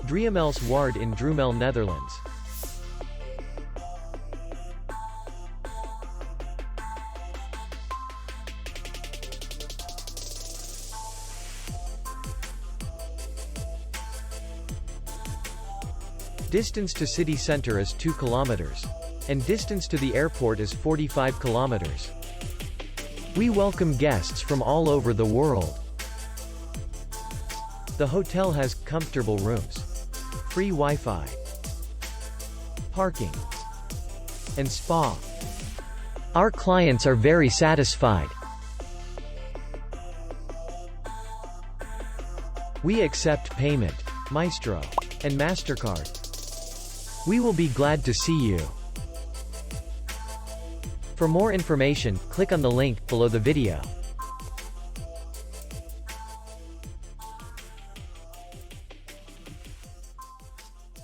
Dreumelse Waard in Dreumel, Netherlands. Distance to city center is 2 kilometers. And distance to the airport is 45 kilometers. We welcome guests from all over the world. The hotel has comfortable rooms, free Wi-Fi, parking, and spa. Our clients are very satisfied. We accept payment, Maestro, and MasterCard. We will be glad to see you. For more information, click on the link below the video.